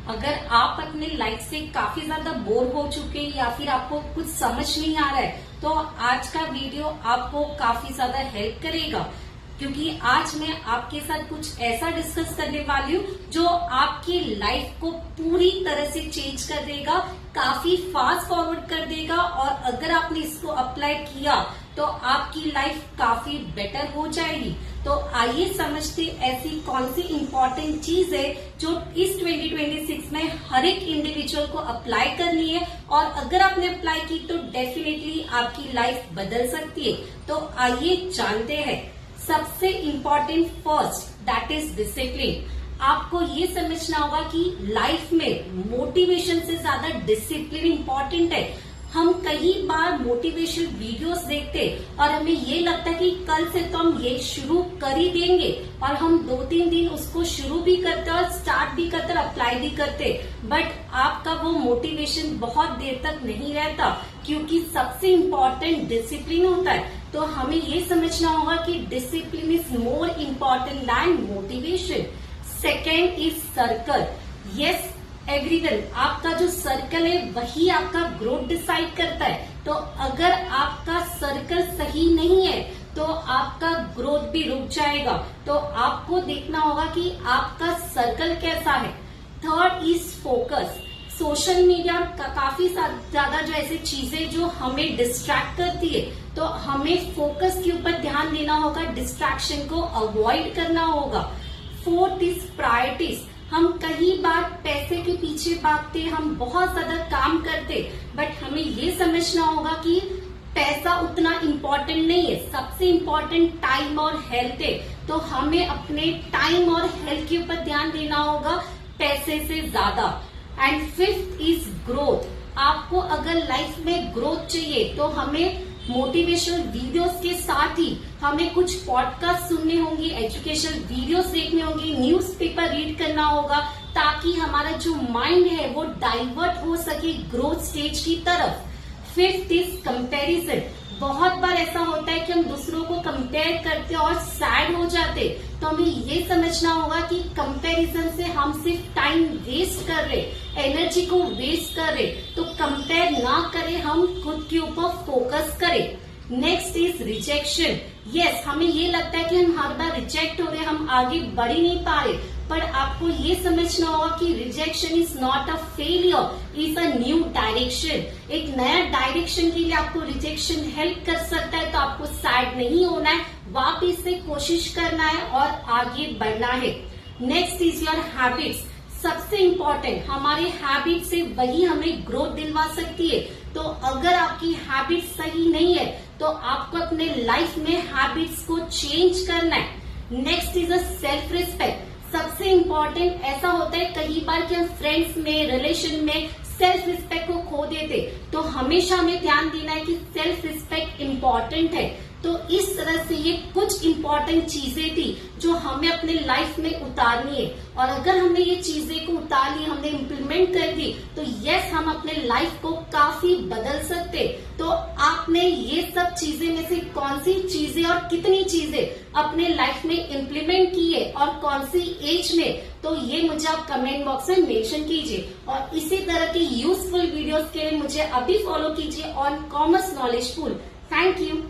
अगर आप अपने लाइफ से काफी ज्यादा बोर हो चुके हैं या फिर आपको कुछ समझ नहीं आ रहा है तो आज का वीडियो आपको काफी ज्यादा हेल्प करेगा, क्योंकि आज मैं आपके साथ कुछ ऐसा डिस्कस करने वाली हूँ जो आपकी लाइफ को पूरी तरह से चेंज कर देगा, काफी फास्ट फॉरवर्ड कर देगा। और अगर आपने इसको अप्लाई किया तो आपकी लाइफ काफी बेटर हो जाएगी। तो आइए समझते ऐसी कौन सी इम्पोर्टेंट चीज है जो इस 2026 में हर एक इंडिविजुअल को अप्लाई करनी है, और अगर आपने अप्लाई की तो डेफिनेटली आपकी लाइफ बदल सकती है। तो आइए जानते हैं। सबसे important first that is discipline. आपको ये समझना होगा कि लाइफ में मोटिवेशन से ज्यादा डिसिप्लिन इम्पोर्टेंट है। हम कई बार मोटिवेशन वीडियोस देखते और हमें ये लगता है कि कल से तो हम ये शुरू कर ही देंगे, और हम 2-3 दिन उसको शुरू भी करते और स्टार्ट भी करते और अप्लाई भी करते, बट आपका वो मोटिवेशन बहुत देर तक नहीं रहता, क्योंकि सबसे इम्पोर्टेंट डिसिप्लिन होता है। तो हमें ये समझना होगा कि discipline is more important than motivation. Second is circle. Yes everyone, आपका जो सर्कल है वही आपका ग्रोथ डिसाइड करता है। तो अगर आपका सर्कल सही नहीं है तो आपका ग्रोथ भी रुक जाएगा। तो आपको देखना होगा कि आपका सर्कल कैसा है। Third is focus. Social media का काफी ज्यादा जो ऐसी चीजें जो हमें डिस्ट्रैक्ट करती है, तो हमें फोकस के ऊपर ध्यान देना होगा, डिस्ट्रैक्शन को अवॉइड करना होगा। Fourth is priorities. हम कई बार पैसे के पीछे भागते, हम बहुत ज्यादा काम करते, बट हमें ये समझना होगा कि पैसा उतना इम्पोर्टेंट नहीं है, सबसे इम्पोर्टेंट टाइम और हेल्थ है। तो हमें अपने टाइम और हेल्थ के ऊपर ध्यान देना होगा पैसे से ज्यादा। And fifth is growth. आपको अगर लाइफ में ग्रोथ चाहिए तो हमें मोटिवेशनल वीडियोस के साथ ही हमें कुछ पॉडकास्ट सुनने होंगे, एजुकेशनल वीडियोस देखने होंगे, न्यूज़पेपर रीड करना होगा, ताकि हमारा जो माइंड है वो डाइवर्ट हो सके ग्रोथ स्टेज की तरफ। Fifth is comparison. बहुत बार ऐसा होता है कि हम दूसरों को कंपेयर करते और सैड हो जाते, तो हमें ये समझना होगा कि कंपैरिजन से हम सिर्फ टाइम वेस्ट कर रहे, एनर्जी को वेस्ट कर रहे। तो कंपेयर ना करें, हम खुद के ऊपर फोकस करें। Next is rejection. यस, हमें ये लगता है कि हम हर बार रिजेक्ट हो रहे, हम आगे बढ़ ही नहीं पा रहे, पर आपको ये समझना होगा कि rejection is not a failure, is a new direction. एक नया डायरेक्शन के लिए आपको रिजेक्शन हेल्प कर सकता है। तो आपको सैड नहीं होना है, वापिस से कोशिश करना है और आगे बढ़ना है। Next is your habits. सबसे इम्पोर्टेंट, हमारे हैबिट से वही हमें ग्रोथ दिलवा सकती है। तो अगर आपकी हैबिट सही नहीं है तो आपको अपने लाइफ में हैबिट्स को चेंज करना है। Next is a self respect. सबसे इम्पोर्टेंट ऐसा होता है कई बार कि हम फ्रेंड्स में, रिलेशन में सेल्फ रिस्पेक्ट को खो देते, तो हमेशा हमें ध्यान देना है कि सेल्फ रिस्पेक्ट इम्पोर्टेंट है। तो इस तरह से ये कुछ इम्पोर्टेंट चीजें थी जो हमें अपने लाइफ में उतारनी है, और अगर हमने ये चीजें को उतार ली, हमने इम्प्लीमेंट कर दी, तो यस, हम अपने लाइफ को काफी बदल सकते। तो आपने ये सब चीजें में से कौन सी चीजें और कितनी चीजें अपने लाइफ में इम्प्लीमेंट की है और कौन सी एज में, तो ये मुझे आप कमेंट बॉक्स में मेंशन कीजिए। और इसी तरह की यूजफुल वीडियोस के लिए मुझे अभी फॉलो कीजिए on commerce knowledge pool. Thank you.